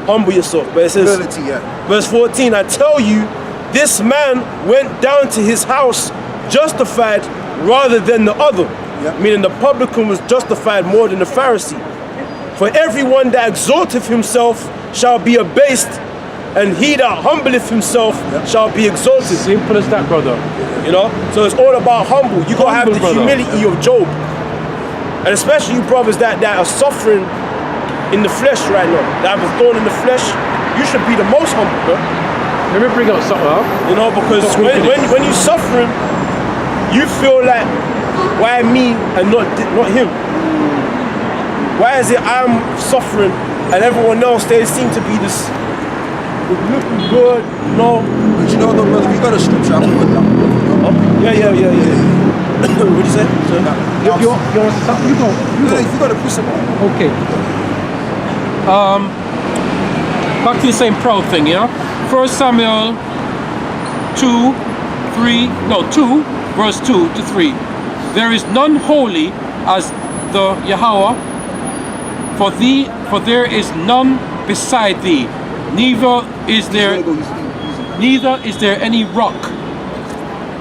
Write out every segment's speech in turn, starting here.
humble yourself. But it says, Humility, yeah. verse 14, I tell you, this man went down to his house justified rather than the other. Yeah. Meaning the publican was justified more than the Pharisee. For everyone that exalteth himself shall be abased, and he that humbleth himself shall be exalted. Simple as that, brother. You know? So it's all about humble. You gotta have the Humble, brother. humility of Job. And especially you brothers that are suffering in the flesh right now, that have a thorn in the flesh, you should be the most humble, bro. Let me bring up something up. You know, because when you're suffering, you feel like, why me and not him? Why is it I'm suffering and everyone else, they seem to be this looking good, no? But you know, though, brother, you got a scripture. I'm with them. Yeah. What'd you say? You go. You got a precept. Okay. Back to the same proud thing, yeah? 1 Samuel 2, verse 2 to 3. There is none holy as the Yahweh, for there is none beside thee, neither is there any rock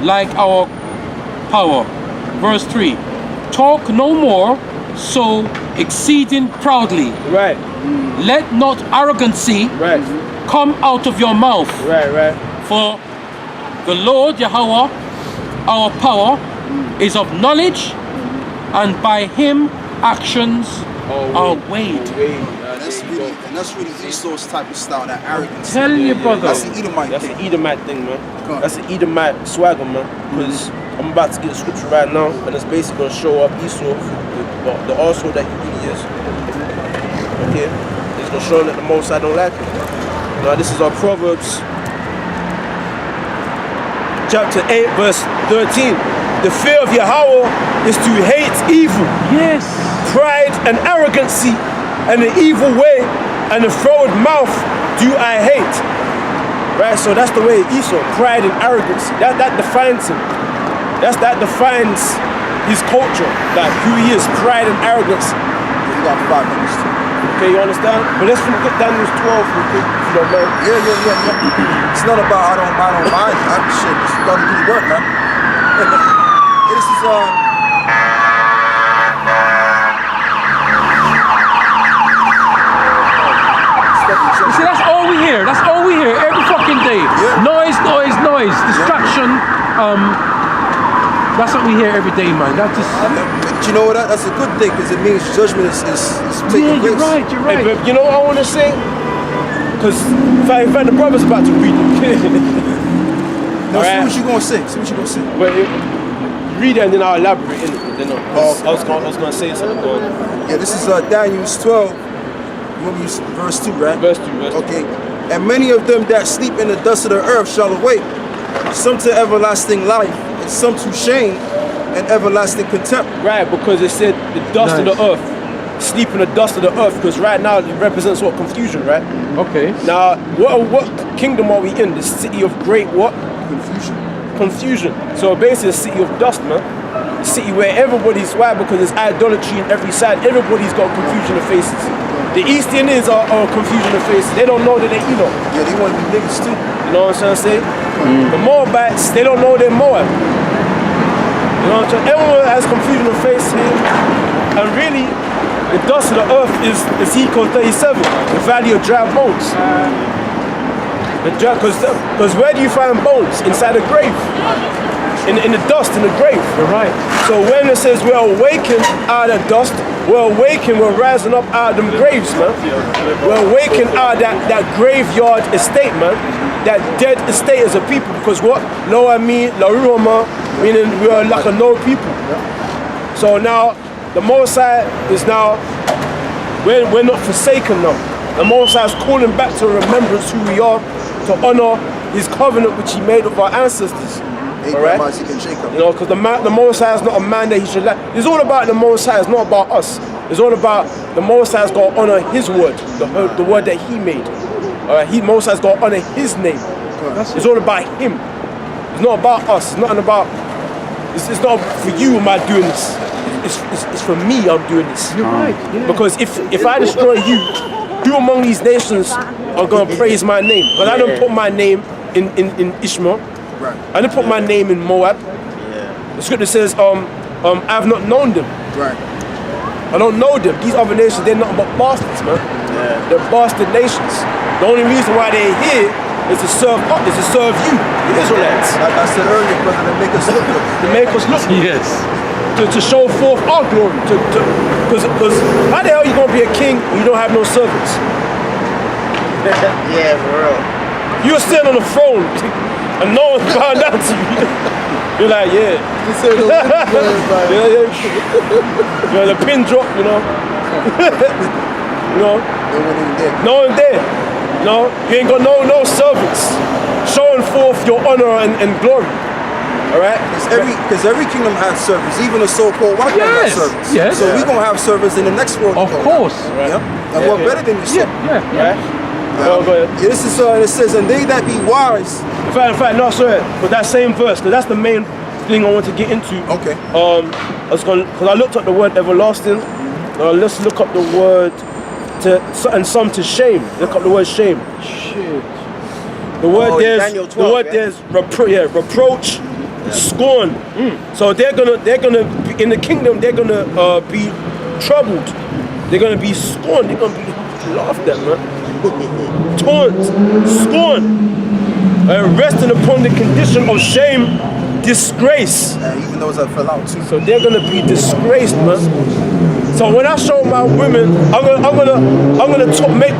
like our power. Verse 3. Talk no more so exceeding proudly. Right. Let not arrogancy come out of your mouth. Right. For the Lord Yahweh, our power, is of knowledge, and by him actions are weighed. That's really Esau's type of style, that arrogance. Tell you, brother. That's the Edomite That's thing. an Edomite thing, man. That's an Edomite swagger, man. Because I'm about to get the scripture right now, and it's basically going to show up Esau, the arsehole that he really is. Okay? It's going to show that the Most I don't like him. Now, this is our Proverbs chapter 8, verse 13. The fear of Yahweh is to hate evil. Yes. Pride and arrogancy and the evil way and the froward mouth do I hate. Right, so that's the way Esau, pride and arrogance. That defines him. That defines his culture, like who he is, pride and arrogance. You got 5 minutes too. Okay, you understand? But let's look at Daniel 12 real quick, if you don't mind. Yeah. It's not about I don't mind. Shit, it's about to do the work, man. This is You see, that's all we hear. That's all we hear every fucking day. Yeah. Noise. Distraction. That's what we hear every day, man. That just. But you know what? That's a good thing because it means judgment is taking place. You're right. Hey, but you know what I want to say? Because in fact, the brother's about to read it. No, see what you gonna say. But read it and then I'll elaborate in it. Then I was gonna say something. Yeah, this is Daniel 12. Verse 2, right? Verse 2. Okay. And many of them that sleep in the dust of the earth shall awake, some to everlasting life, and some to shame and everlasting contempt. Right, because it said the dust of the earth. Sleep in the dust of the earth, because right now it represents what? Confusion, right? Okay. Now, what kingdom are we in? The city of great what? Confusion. So basically a city of dust, man. A city where everybody's, why? Because there's idolatry on every side. Everybody's got confusion of faces. The East Indians are confusion of faces. They don't know that they're Enoch. Yeah, they want to be niggas too. You know what I'm trying to say? The Moabites, they don't know they're Moab. You know what I'm saying? Everyone has confusion of face here. And really, the dust of the earth is Ezekiel 37, the valley of dry bones. Because where do you find bones? Inside a grave. In the dust, in the grave. You're right. So when it says we're awakened out of dust, we're awakened, we're rising up out of them graves, man. We're awakened out of that graveyard estate, man. That dead estate as a people. Because what? Lo Ami, La Roma, meaning we are like a no people. So now, the Most High is now, we're not forsaken now. The Most High is calling back to remembrance who we are, to honor his covenant which he made with our ancestors. Abraham, Isaac, and Jacob. You know, because the Most High is not a man that he should lack. It's all about the Most High. It's not about us. It's all about the Most High's got to honor his word, the word that he made. Most High's got to honor his name. It's all about him. It's not about us. It's not about. It's not for you. Am I doing this? It's for me. I'm doing this. You're right. Yeah. Because if I destroy you, who among these nations are going to praise my name? Because I don't put my name in Ishmael. Right. I didn't put my name in Moab. The scripture says, I've not known them. Right. I don't know them. These other nations, they're nothing but bastards, man. They're bastard nations. The only reason why they're here is to serve you, the Israelites. Like I said earlier, brother, to make us look good. To make us look good. Yes. To show forth our glory. Because how the hell are you going to be a king when you don't have no servants? Yeah, for real. You're sitting on the throne and no one's bowing down to you. You're like, yeah. Yeah, the pin drop, you know. You know, no one there. No, you ain't got no servants showing forth your honor and glory. All right? Because every kingdom has servants, even the so-called white man has servants. Yes. So we're going to have servants in the next world. Of course. Right. Yep. And what better than you said? Go ahead. Yeah, this is it says, and they that be wise. In fact, no, sorry. But that same verse, because that's the main thing I want to get into. Okay. Because I looked up the word everlasting. Let's look up the word and some to shame. Look up the word shame. Shit. The word Daniel 12, there's reproach, scorn. So they're gonna be, in the kingdom. They're gonna be troubled. They're gonna be scorned. They're gonna be laughed at, man. Taunt, scorn, resting upon the condition of shame, disgrace. Even those that fell out too. So they're gonna be disgraced, man. So when I show my women, I'm gonna make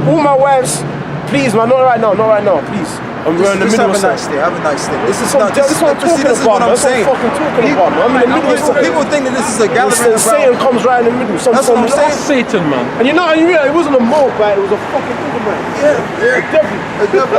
all my wives, please, man, not right now, please. We're in the middle of something. Have a nice day. This is what I'm talking about. That's what I'm fucking talking about, man. I'm in the middle of something. People think that this is a gathering And Satan comes right in the middle. That's what I'm saying. Satan, man. And you realize it wasn't a Moabite, it was a fucking Edomite.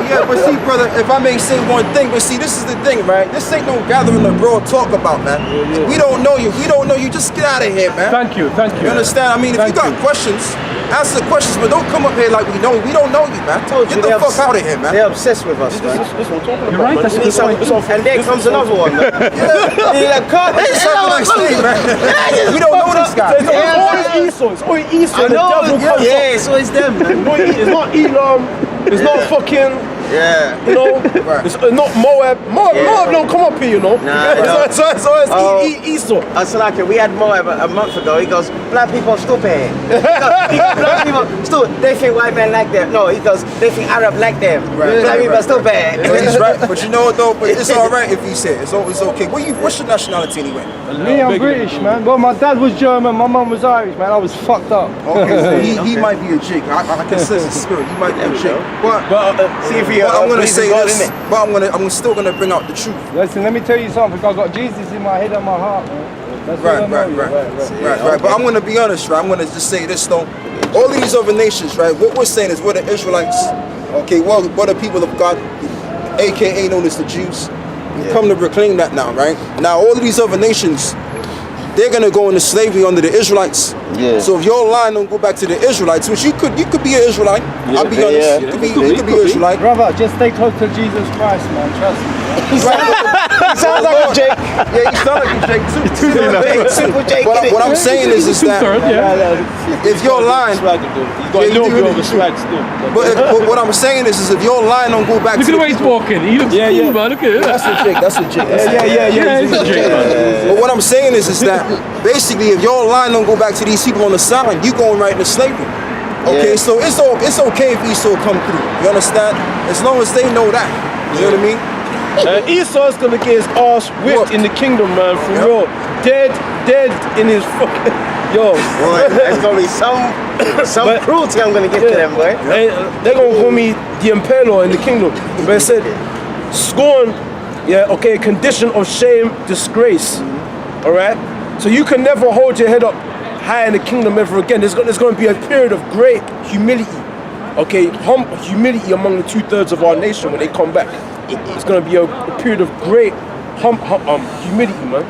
Yeah, but see, brother, if I may say one thing, but see, this is the thing, right? This ain't no gathering of broad talk about, man. We don't know you. We don't know you. Just get out of here, man. Thank you. You understand? I mean, if you got questions, answer the questions, but don't come up here like we know you. We don't know you, man. Get the fuck out of here, man. They're obsessed with us, man. This is what I'm talking You're about, right, man. that's a good point. And there comes another one, man. You're like, God, Just have a nice day, man. We don't know these guys. It's always Esau. It's always Esau. I The know, devil comes yeah, it's always them, man. It's not Elam. It's not fucking. Yeah. You know, it's not Moab. Moab don't come up here, you know. Nah, So it's Esau. It's like we had Moab a month ago. He goes, black people are stupid. He goes, black people stupid. They think white men like them. No, he goes, they think Arab like them. Black people are stupid. He's right, but you know what though? But it's all right if he said it's okay. What's your nationality anyway? Me, I'm British, man. Well, my dad was German, my mum was Irish, man. I was fucked up. Okay, so he might be a jig. I can sense his spirit. He might be a jig. But See if he I'm gonna say this. But I'm still gonna bring out the truth. Listen, let me tell you something. I got Jesus in my head and my heart, man. That's Right. what I know. Right. But I'm gonna be honest, right? I'm gonna just say this though. All of these other nations, right? What we're saying is we're the Israelites. Okay, well, we're the people of God, aka known as the Jews. We come to proclaim that now, right? Now all of these other nations, they're gonna go into slavery under the Israelites. Yeah. So if your line don't go back to the Israelites, which you could be an Israelite. I'll be honest. You could be an Israelite. Brother, just stay close to Jesus Christ, man. Trust me. He sounds like a Jake. Yeah, you sound like a Jake. Simple Jake. What I'm saying is that if your line, but what I'm saying is if your line don't go back Look to at the way he's walking. He looks cool, man. Look at it. That's a Jake. That's a Jake. Yeah, he's a Jake, man. But what I'm saying is that basically if your line don't go back to these people on the side, you going right into slavery. Okay, so it's okay if Esau come through. You understand? As long as they know that. You know what I mean? Esau's gonna get his ass whipped in the kingdom, man, for real. Dead in his fucking Boy, there's gonna be some cruelty I'm gonna give to them, boy. They're gonna call me the impaler in the kingdom. But it said scorn, condition of shame, disgrace. Alright? So you can never hold your head up high in the kingdom ever again. There's going to be a period of great humility. Okay, humility among the 2/3 of our nation when they come back. It's going to be a period of great humility, man.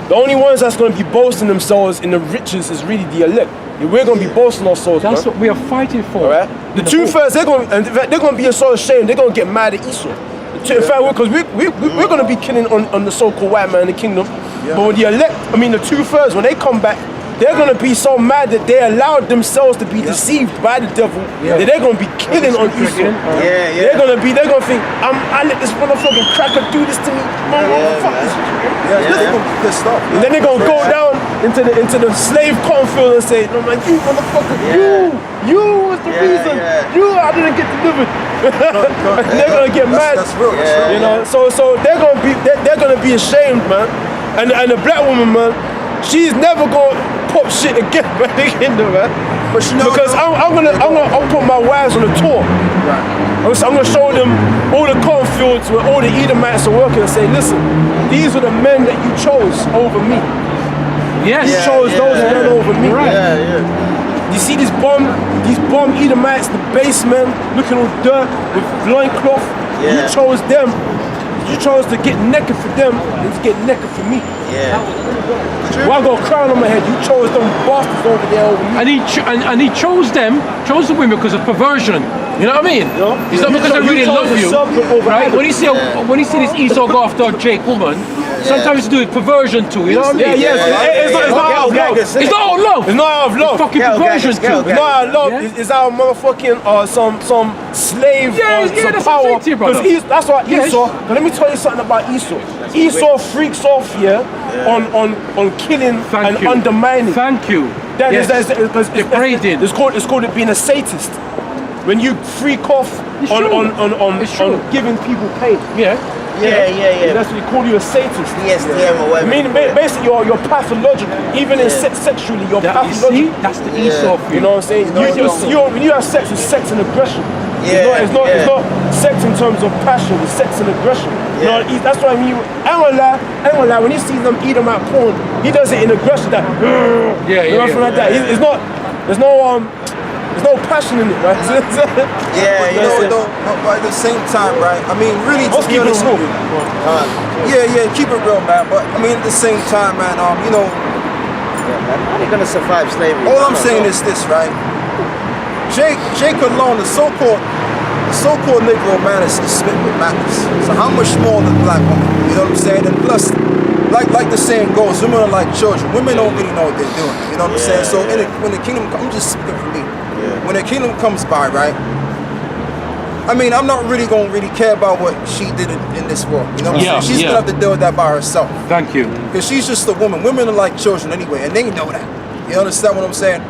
The only ones that's going to be boasting themselves in the riches is really the elect. We're going to be boasting ourselves, That's man. what we are fighting for. All right? The 2/3, they're going to be so ashamed, they're going to get mad at Esau. In fact, because we're going to be killing on the so-called white man in the kingdom. But when the elect, the 2/3, when they come back, they're gonna be so mad that they allowed themselves to be deceived by the devil that they're gonna be killing on Esau. They're gonna think, I let this motherfucking cracker do this to me. Fuck this. They're gonna be pissed off. And then they're gonna go down into the slave cornfield and say, no man, you motherfucker, you was the reason. I didn't get delivered. And they're gonna get mad. That's real. You know, so they're gonna be ashamed, man. And the black woman, man, she's never gonna pop shit again, man, man. But you know, Because I'll put my wives on a tour. I'm gonna show them all the cornfields where all the Edomites are working and say, listen, these are the men that you chose over me. Yes. You chose those men over me. Yeah. You see these bomb Edomites, the base men, looking all dirt with loincloth. You chose them. You chose to get naked for them and to get naked for me. Well, I got a crown on my head. You chose them bastards over there over me. And he chose the women because of perversion. You know what I mean? It's not because they really love you, right? When you see this Esau go after Jake woman, sometimes it's do with perversion too. You know what I mean? It's not out of love. It's not out of love. It's not out of love. It's fucking perversion too. It's not out of love. It's our motherfucking some slave that's some what I'm power. saying to you, brother. Because that's why Esau. Now let me tell you something about Esau. Esau freaks off here on killing and undermining. Thank you. Degrading. It's called it being a sadist. When you freak off on giving people pain. Yeah. That's what you call you a sadist. ESDM or whatever. I mean, basically, you're pathological. Even in sexually, you're pathological. You see? That's the Esau for You know what I'm saying? When you have sex, it's sex and aggression. It's not sex in terms of passion. It's sex and aggression. You know, that's what I mean. I ain't gonna lie. When he sees them eat them at porn, he does it in aggression. Like that. There's no passion in it, right? you know, but at the same time, right? I mean, really, to be honest with you, keep it real, man. But I mean, at the same time, man, you know, how are they gonna survive slavery? all I'm saying is this, right? Jake alone, the so-called Negro man is spit with madness. So how much more the black woman? You know what I'm saying? And plus, like the saying goes, women are like children. Women don't really know what they're doing. You know what I'm saying? So when the kingdom comes, I'm just speaking for me. When the kingdom comes by, right? I mean, I'm not really gonna care about what she did in this world. You know what I'm saying? She's gonna have to deal with that by herself. Thank you. Because she's just a woman. Women are like children anyway, and they know that. You understand what I'm saying?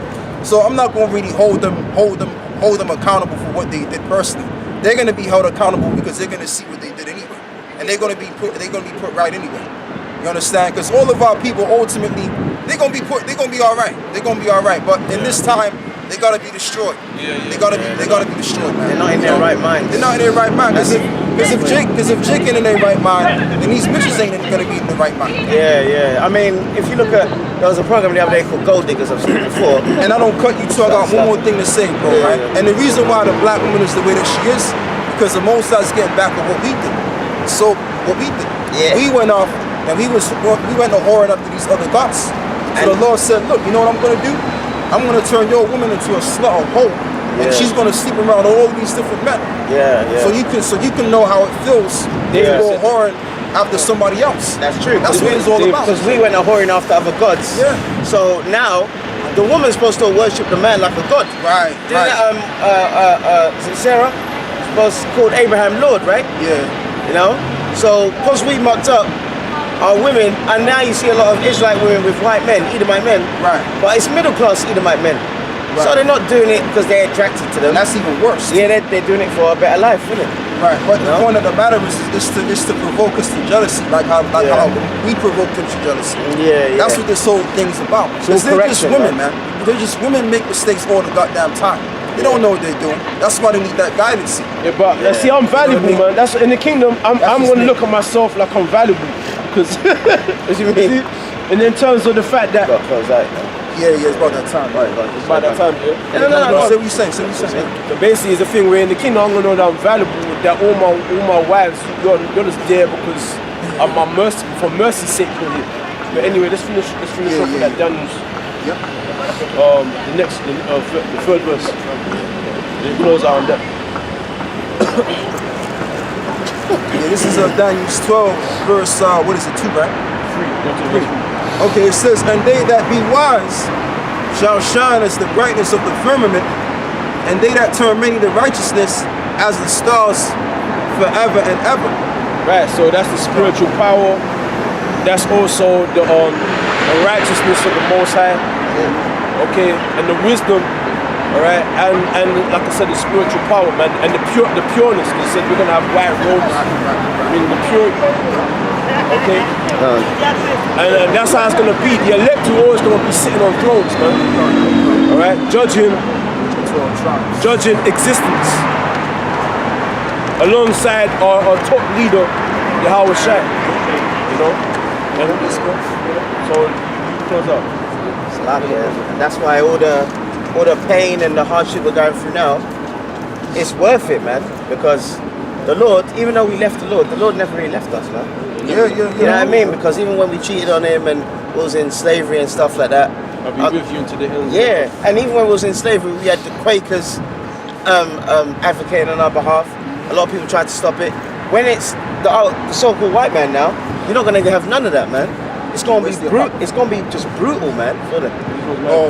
So I'm not gonna really hold them accountable for what they did personally. They're gonna be held accountable because they're gonna see what they did anyway, and they're gonna be put right anyway. You understand? Because all of our people ultimately they're gonna be all right. They're gonna be all right. But in this time, they gotta be destroyed. They gotta be destroyed, man. They're not in their right mind. They're not in their right mind. Because if Jake ain't in their right mind, then these bitches ain't gonna be in the right mind. I mean, if you look at, there was a program the other day called Gold Diggers, I've seen it before. And I don't cut you too. I got one more thing to say, bro. Right? And the reason why the black woman is the way that she is, because the Most High is getting back on what we did. So what we did, we went off and we went to whoring up to these other gods. So the Lord said, look, you know what I'm gonna do? I'm gonna turn your woman into a slut or hoe, and she's gonna sleep around all these different men. So you can know how it feels to go whoring after somebody else. That's true. That's what it's all about. Because we went a whoring after other gods. So now the woman's supposed to worship the man like a god. Right. Is it Sarah? Supposed called Abraham Lord, right? You know. So because we mucked up our women, and now you see a lot of Israelite women with white men, Edomite men. Right. But it's middle class Edomite men. Right. So they're not doing it because they're attracted to them. That's even worse. Yeah, they're doing it for a better life, isn't it? Right. But the point of the matter is to provoke us to jealousy, like how we provoke them to jealousy. That's what this whole thing's about. Because they're just women, man. They're just women make mistakes all the goddamn time. They don't know what they're doing. That's why they need that guidance. But see, I'm valuable, man. That's in the kingdom. I'm gonna look at myself like I'm valuable. Because what do you mean? And in terms of the fact that it's about that time, right? It's about that time, No. Say what you saying. So basically, it's a thing where in the kingdom, I'm gonna know that I'm valuable. That all my wives, you're just there because of my mercy, for mercy's sake. But anyway, let's finish off with that Daniel's. The third verse. It blows out on that. This is Daniel 12, verse, 2, right? 3. Okay, it says, and they that be wise shall shine as the brightness of the firmament, and they that turn many to righteousness as the stars forever and ever. Right, so that's the spiritual power. That's also the righteousness of the Most High. Okay, and the wisdom. All right, and like I said, the spiritual power, man, and the pureness. They said we're gonna have white robes. I mean, the purity. Okay, and that's how it's gonna be. The elect are always gonna be sitting on thrones, man. All right, judging existence alongside our top leader, Yahweh Shai. You know, so close up. And that's why all the pain and the hardship we're going through now, it's worth it, man. Because the Lord, even though we left the Lord never really left us, man. Yeah. You know what I mean? Because even when we cheated on him and was in slavery and stuff like that. I'll be with you into the hills. Yeah, and even when we was in slavery, we had the Quakers advocating on our behalf. A lot of people tried to stop it. When it's the so-called white man now, you're not gonna have none of that, man. It's gonna be brutal. It's gonna be just brutal, man. For them.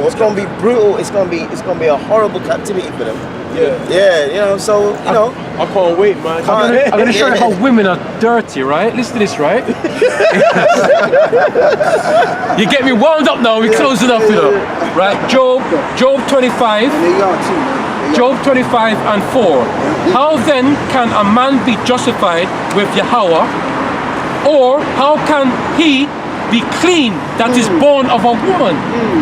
It's gonna be brutal. It's gonna be a horrible captivity for them. Yeah. You know. So you know. I can't wait, man. I'm gonna show you how women are dirty, right? Listen to this, right? You get me wound up now. We're closing up, you know. Right? Job 25. They are too, man. Job 25 and 4. How then can a man be justified with Yahweh? Or how can he be clean that is born of a woman?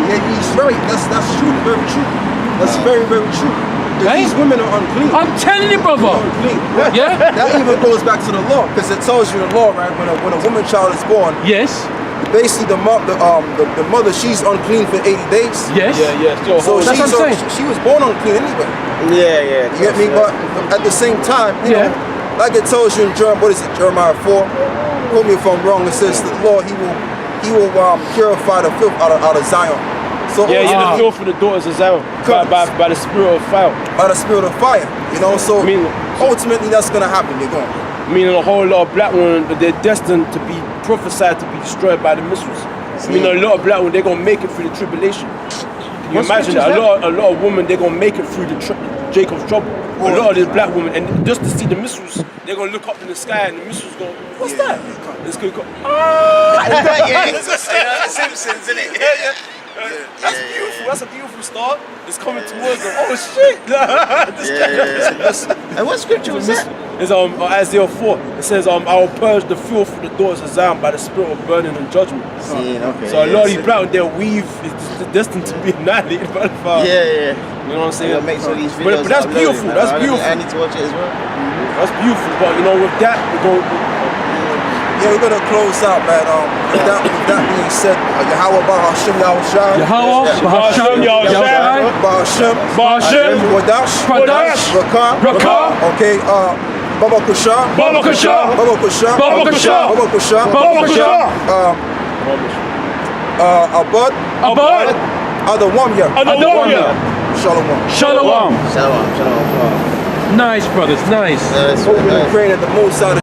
Yeah, he's right. That's true. Very true. That's very, very true. Right? These women are unclean. I'm telling you, brother. Unclean. Yeah? That even goes back to the law, because it tells you in the law, right? When a woman child is born, Yes. basically the mother, she's unclean for 80 days. Yes. Yeah. So That's what I'm saying. she was born unclean anyway. Yeah. You get me? But at the same time, you know, like it tells you in Jeremiah 4, quote me if I'm wrong, it says the Lord, he will purify the filth out of Zion. So the filth of the daughters of Zion by the spirit of fire. By the spirit of fire, you know. So ultimately, that's gonna happen. They're going. Meaning a whole lot of black women, they're destined to be prophesied to be destroyed by the missiles. I mean, a lot of black women, they're gonna make it through the tribulation. Can you imagine that? A lot of women, they're gonna make it through the Jacob's trouble. A lot of these black women, and just to see the missiles, they're gonna look up in the sky and the missiles go, what's that? It's gonna go, The Simpsons, isn't it? That's beautiful. That's a beautiful star. It's coming towards them. Oh shit! And what scripture was that? It's Isaiah 4. It says I will purge the filth of the daughters of Zion by the spirit of burning and judgment. So a lot of these black, their weave is destined to be annihilated by the fire. Yeah. You know what I'm saying? Make all these videos. But that's beautiful. That's beautiful. I need to watch it as well. That's beautiful. But you know, with that, we're gonna close out, man. With that being said, Yahweh Bahashim Yahushai. Yahweh Bahashim Yahushai. Bahashim. Wadash. Rakah. Okay. Baba Kusha. Abad. Adawamya. Shalom. Nice, brothers. Nice. Hope we pray that the most out of